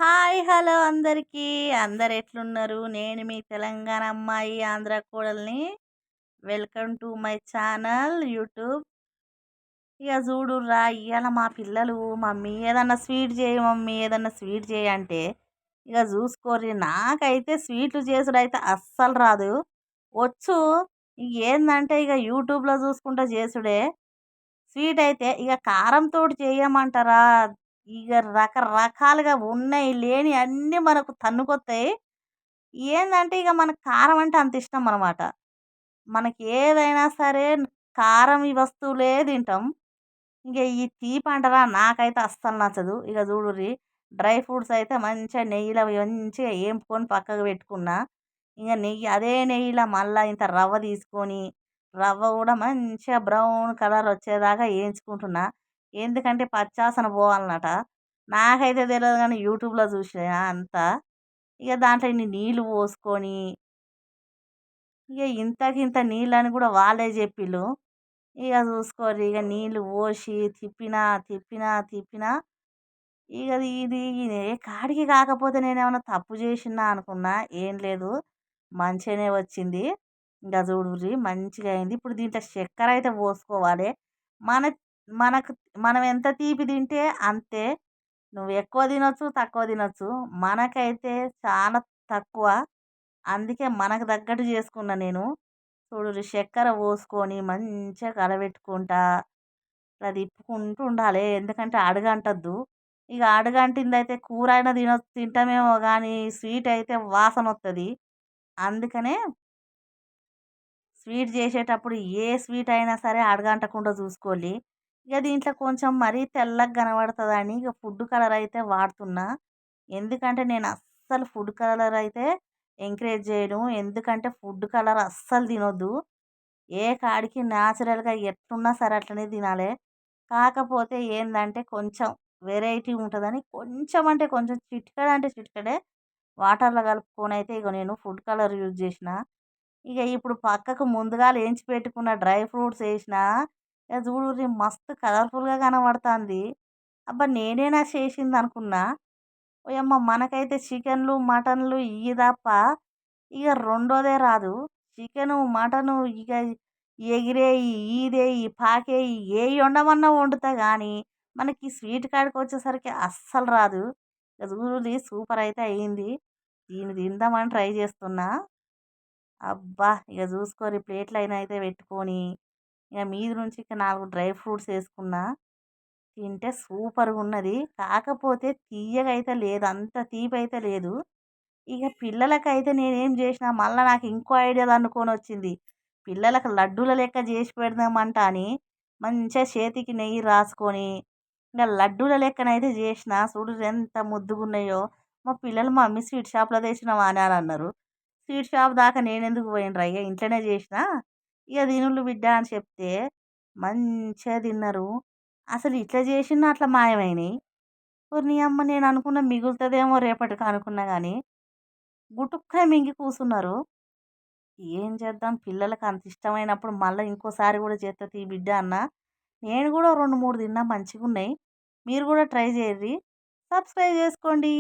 Hi! Hello అందరికీ. అందరు ఎట్లున్నారు? నేను మీ తెలంగాణ అమ్మాయి, ఆంధ్ర కోడల్ని. Welcome to my channel YouTube. ఇగ జూడుర్రా ఇయ్యాల మా పిల్లలు మమ్మీ ఏదన్నా స్వీట్ చేయి మమ్మీ, ఏదన్నా స్వీట్ చేయి అంటే, ఇగ జూసుకోర్రి నాకైతే స్వీట్లు చేసుడైతే అస్సలు రాదు. వచ్చు. ఏందంటే ఇగ యూట్యూబ్‌లో జూసుకుంటా చేసుడే. స్వీట్ అయితే ఇగ కారంతోటి చేయమంటారా? ఇగ రకరకాలుగా ఉన్నాయి, లేనియి అన్నీ మనకు తన్నుకొత్తయి. ఏందంటే ఇగ మనకు కారం అంటే అంత ఇష్టం అనమాట. మనకి ఏదైనా సరే కారం ఈ వస్తువులే తింటాం. ఇంక ఈ తీపంటారా నాకైతే అస్సలు నచ్చదు. ఇగ చూడుర్రి డ్రై ఫ్రూట్స్ అయితే మంచిగా నెయ్యిలో మంచిగా ఏంపుకొని పక్కకు పెట్టుకున్నా. ఇంగ నెయ్యి అదే నెయ్యిలో మళ్ళా ఇంత రవ్వ తీసుకొని, రవ్వ గూడా మంచిగా బ్రౌన్ కలర్ వచ్చేదాకా ఏయించుకుంటున్నా. ఎందుకంటే పచ్చాసన పోవాలనట. నాకైతే తెలవదు గానీ యూట్యూబ్‌లో చూసినా అంతా. ఇగ దాంట్లో ఇన్ని నీళ్లు పోసుకొని, ఇగ ఇంతకింత నీళ్ళని గూడా వాళ్ళే జెప్పిళ్ళు. ఇగ చూసుకోర్రి ఇగ నీళ్ళు పోసి తిప్పినా ఇగ ఇది ఏ కాడికి కాకపోతే నేనేమన్నా తప్పు చేసినా అనుకున్నా. ఏం లేదు. మంచిగానే వచ్చింది. ఇంక చూడుర్రి మంచిగా అయింది. ఇప్పుడు దీంట్లో చక్కెర అయితే పోసుకోవాలే. మన మనకు మనం ఎంత తీపి తింటే అంతే. నువ్వు ఎక్కువ తినొచ్చు, తక్కువ తినొచ్చు. మనకైతే చాలా తక్కువ. అందుకే మనకు తగ్గట్టు చేసుకున్నా నేను. చూడుర్రి చక్కెర పోసుకొని మంచిగా కలబెట్టుకుంటా, ఇట్లా తిప్పుకుంటూ ఉండాలే. ఎందుకంటే అడుగంటొద్దు. ఇగ అడుగంటిందయితే కూర అయినా తింటామేమో గానీ స్వీట్ అయితే వాసనొత్తది. అందుకనే స్వీట్ చేసేటప్పుడు ఏ స్వీట్ అయినా సరే అడుగంటకుండా చూసుకోలి. ఇక దీంట్లో కొంచెం మరీ తెల్లగా కనబడతదని ఇగ ఫుడ్ కలర్ అయితే వాడుతున్నా. ఎందుకంటే నేను అస్సలు ఫుడ్ కలర్ అయితే ఎంకరేజ్ చేయను. ఎందుకంటే ఫుడ్ కలర్ అస్సలు తినొద్దు. ఏ కాడికి న్యాచురల్‌గా ఎట్లున్నా సరే అట్లనే తినాలే. కాకపోతే ఏందంటే కొంచెం వెరైటీ ఉంటదని కొంచెం అంటే కొంచెం చిటికెడు అంటే చిటికెడే వాటర్‌లో కలుపుకొనైతే ఇగ నేను ఫుడ్ కలర్ యూజ్ చేసిన. ఇగ ఇప్పుడు పక్కకు ముందుగాల ఏంచి పెట్టుకున్న డ్రై ఫ్రూట్స్ ఏసినా, ఇగ చూడుర్రి మస్తు కలర్‌ఫుల్‌గా కనబడతాంది. అబ్బా! నేనేనా చేసిందనుకున్నా. ఓయమ్మ! మనకైతే చికెన్‌లు, మటన్‌లు ఇయి తప్ప ఇగ రెండోదే రాదు. చికెను, మటను ఇగ ఎగిరేయి, ఈదేయి, పాకేయి ఏయి వండమన్నా వండుతా గానీ, మనకి స్వీట్ కాడికొచ్చేసరికి అస్సలు రాదు. ఇక చూడుర్రి సూపర్ అయితే అయింది. దీన్ని తిందామని ట్రై చేస్తున్నా. అబ్బా! ఇగ చూసుకోర్రి ప్లేట్‌లైనయితే పెట్టుకొని, ఇగ మీద నుంచి ఇక 4 డ్రై ఫ్రూట్స్ ఏసుకున్నా. తింటే సూపర్‌గున్నది. కాకపోతే తియ్యగైతే లేదు. అంత తీపైతే లేదు. ఇక పిల్లలకైతే నేనేం జేసినా మళ్ళా నాకు ఇంకో ఐడియా దన్నుకొనొచ్చింది. పిల్లలకు లడ్డూల లెక్క జేసి పెడదామంట అని మంచిగా చేతికి నెయ్యి రాసుకొని, ఇంగ లడ్డూల లెక్కనైతే జేసినా. చూడుర్రి ఎంత ముద్దుగున్నయో. మా పిల్లలు "మమ్మీ స్వీట్ షాప్‌లో తెచ్చినవా" అని అన్నారు. స్వీట్ షాప్ దాకా నేనెందుకు పోయినురా! ఇగ ఇంట్లోనే జేసినా. ఇగ తినుల్లు బిడ్డ అని చెప్తే మంచిగా తిన్నరు. అసలు ఇట్లా జేసినా అట్లా మాయమైనయి. ఓరి నీ అమ్మ! నేననుకున్న మిగులుతదేమో రేపటికి అనుకున్నా గానీ, గుటుక్కన మింగి కూసున్నారు. ఏం చేద్దాం పిల్లలకి అంత ఇష్టమైనప్పుడు మళ్ళా ఇంకోసారి గూడా చేత్త తీ బిడ్డ అన్నా. నేను గూడా 2, 3 తిన్నా మంచిగున్నయి. మీరు గూడా ట్రై జేయుర్రి. సబ్స్క్రైబ్ జేసుకోండి.